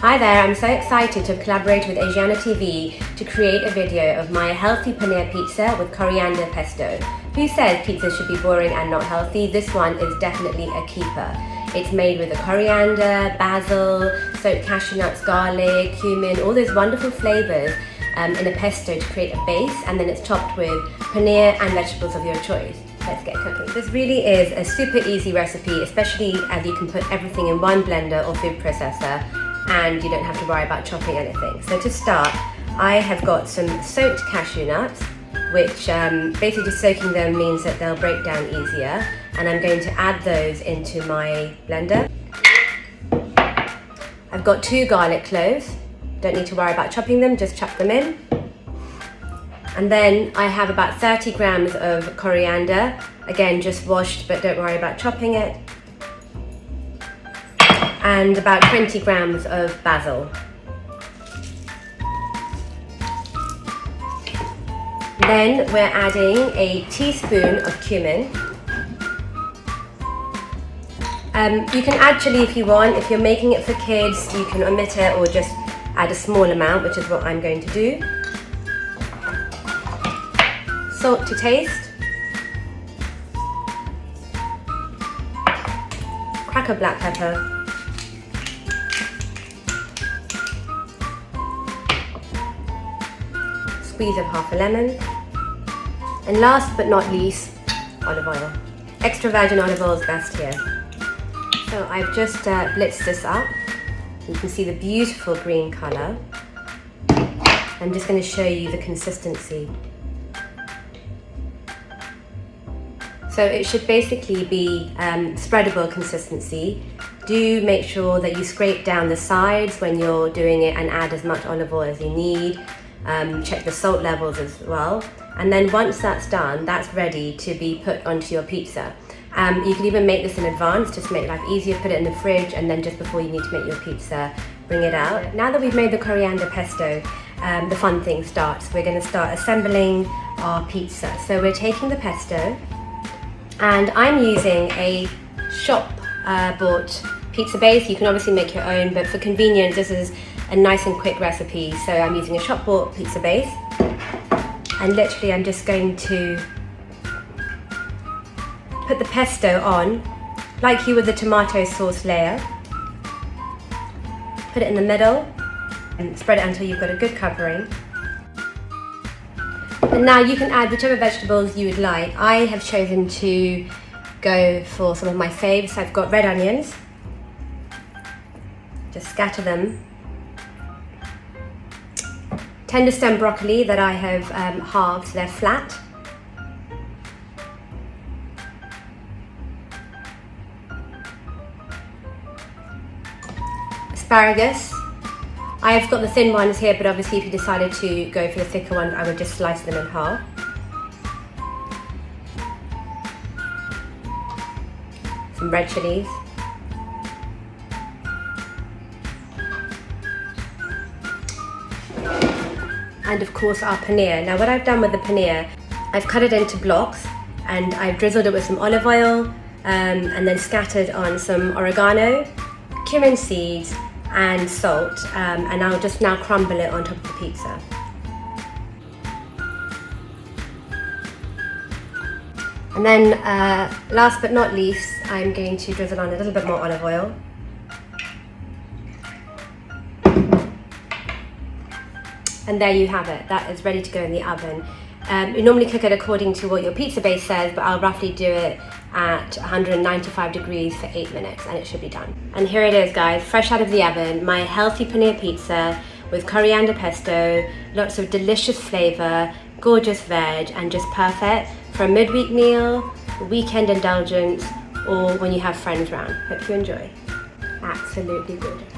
Hi there, I'm so excited to have collaborated with ASIANA TV to create a video of my healthy paneer pizza with coriander pesto. Who says pizza should be boring and not healthy? This one is definitely a keeper. It's made with a coriander, basil, soaked cashew nuts, garlic, cumin, all those wonderful flavours in a pesto to create a base, and then it's topped with paneer and vegetables of your choice. Let's get cooking. This really is a super easy recipe, especially as you can put everything in one blender or food processor and you don't have to worry about chopping anything. So to start, I have got some soaked cashew nuts, which basically just soaking them means that they'll break down easier, and I'm going to add those into my blender. I've got 2 garlic cloves, don't need to worry about chopping them, just chuck them in. And then I have about 30 grams of coriander, again just washed but don't worry about chopping it. And about 20 grams of basil. Then we're adding a teaspoon of cumin. You can actually, if you want, if you're making it for kids, you can omit it or just add a small amount, which is what I'm going to do. Salt to taste. Crack of black pepper. Squeeze of half a lemon. And last but not least, olive oil. Extra virgin olive oil is best here. So I've just blitzed this up. You can see the beautiful green colour. I'm just going to show you the consistency. So it should basically be spreadable consistency. Do make sure that you scrape down the sides when you're doing it and add as much olive oil as you need. Check the salt levels as well. And then once that's done, that's ready to be put onto your pizza. You can even make this in advance just to make life easier, put it in the fridge, and then just before you need to make your pizza, bring it out. Now that we've made the coriander pesto, the fun thing starts. We're going to start assembling our pizza. So we're taking the pesto, and I'm using a shop bought pizza base. You can obviously make your own, but for convenience this is a nice and quick recipe. So I'm using a shop bought pizza base, and literally I'm just going to put the pesto on like you would the tomato sauce layer. Put it in the middle and spread it until you've got a good covering. And now you can add whichever vegetables you would like. I have chosen to go for some of my faves. I've got red onions. Just scatter them. Tender stem broccoli that I have halved, so they're flat. Asparagus. I've got the thin ones here, but obviously if you decided to go for the thicker ones, I would just slice them in half. Some red chilies. And of course our paneer. Now what I've done with the paneer, I've cut it into blocks and I've drizzled it with some olive oil and then scattered on some oregano, cumin seeds and salt, and I'll just now crumble it on top of the pizza. And then last but not least, I'm going to drizzle on a little bit more olive oil. And there you have it, that is ready to go in the oven. You normally cook it according to what your pizza base says, but I'll roughly do it at 195 degrees for 8 minutes and it should be done. And here it is guys, fresh out of the oven, my healthy paneer pizza with coriander pesto, lots of delicious flavour, gorgeous veg, and just perfect for a midweek meal, weekend indulgence, or when you have friends round. Hope you enjoy. Absolutely gorgeous.